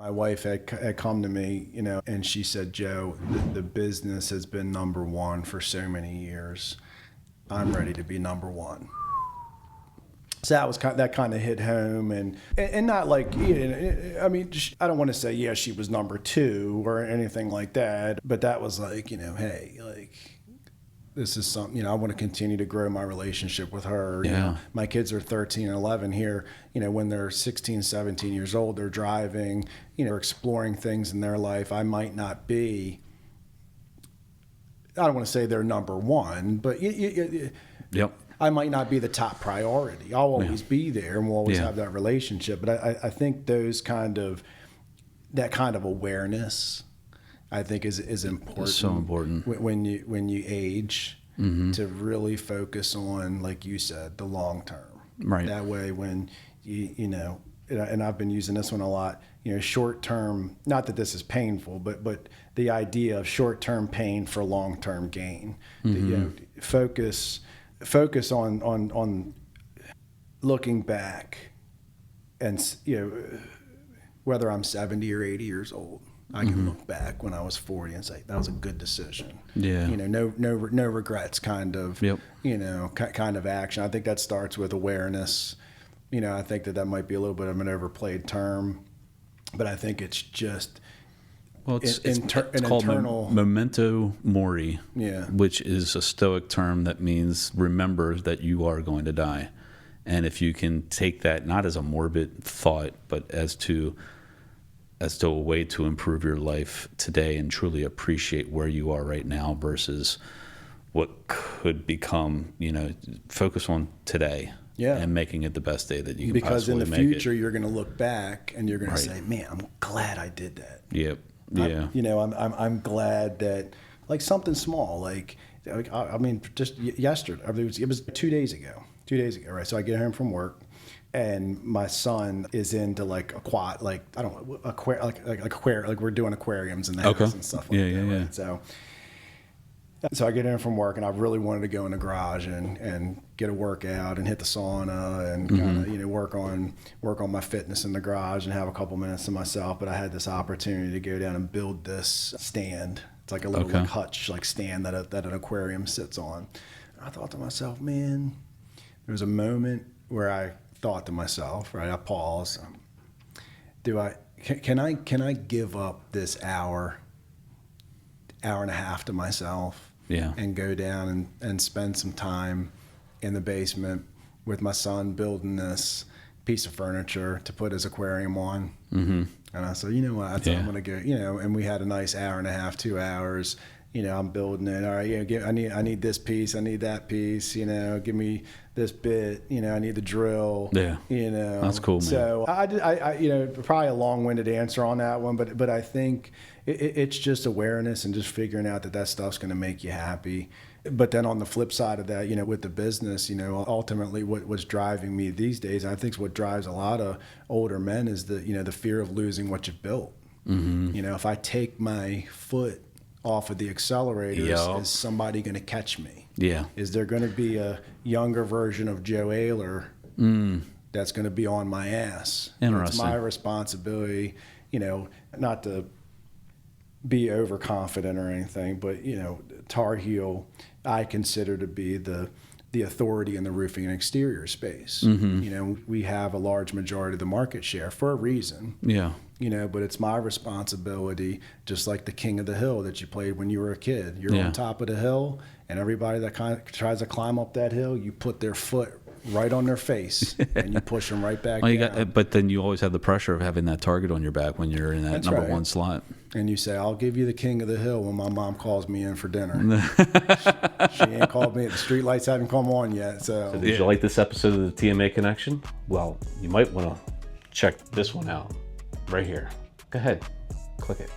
My wife had come to me, and she said, Joe, the business has been number one for so many years. I'm ready to be number one. So that kind of hit home, and not like, I mean, I don't want to say, yeah, she was number two or anything like that, but that was like, hey, like, this is something, I want to continue to grow my relationship with her. Yeah. My kids are 13 and 11 here. When they're 16, 17 years old, they're driving, exploring things in their life. I might not be, I don't want to say they're number one, but Yep. I might not be the top priority. I'll always be there, and we'll always have that relationship. But I think that kind of awareness, I think is important. It's so important when you age, to really focus on, like you said, the long term. Right. That way, when and I've been using this one a lot. Short term. Not that this is painful, but the idea of short term pain for long term gain. Focus on looking back, and whether I'm 70 or 80 years old, I can look back when I was 40 and say that was a good decision. Yeah. No regrets kind of. Yep. Kind of action. I think that starts with awareness. I think that might be a little bit of an overplayed term, but I think it's just. Well, it's called internal memento mori, yeah, which is a Stoic term that means remember that you are going to die. And if you can take that not as a morbid thought, but as to a way to improve your life today and truly appreciate where you are right now versus what could become, focus on today. Yeah. And making it the best day that you can because possibly in the make future it. You're going to look back and you're going to say, man, I'm glad I did that. Yep. Yeah. I'm glad that, like, something small, like I mean, just yesterday, it was 2 days ago, right? So I get home from work, and my son is into like we're doing aquariums in the house and stuff like that. Right? So I get in from work, and I really wanted to go in the garage and get a workout and hit the sauna and kind of work on my fitness in the garage and have a couple minutes to myself. But I had this opportunity to go down and build this stand. It's like a little like hutch like stand that an aquarium sits on. And I thought to myself, man, there was a moment where I thought to myself, right? I paused. Can I give up this hour and a half to myself? Yeah. And go down and spend some time in the basement with my son building this piece of furniture to put his aquarium on. Mm-hmm. And I said, you know what, I thought I'm going to go, and we had a nice hour and a half, 2 hours. I'm building it. All right, I need this piece. I need that piece. Give me this bit. I need the drill. Yeah. That's cool, man. So I probably a long-winded answer on that one, but I think it's just awareness and just figuring out that stuff's going to make you happy. But then on the flip side of that, with the business, ultimately what's driving me these days, I think what drives a lot of older men is the fear of losing what you've built. Mm-hmm. If I take my foot off of the accelerators, is somebody going to catch me? Yeah. Is there going to be a younger version of Joe Ayler that's going to be on my ass? Interesting. It's my responsibility, not to be overconfident or anything, but Tar Heel, I consider to be the authority in the roofing and exterior space. Mm-hmm. We have a large majority of the market share for a reason. Yeah. But it's my responsibility, just like the King of the Hill that you played when you were a kid. You're on top of the hill, and everybody that tries to climb up that hill, you put their foot right on their face, and you push them right back down. But then you always have the pressure of having that target on your back when you're in that number one slot. And you say, I'll give you the King of the Hill when my mom calls me in for dinner. she ain't called me. The street lights haven't come on yet. So did you like this episode of the TMA Connection? Well, you might want to check this one out right here. Go ahead, click it.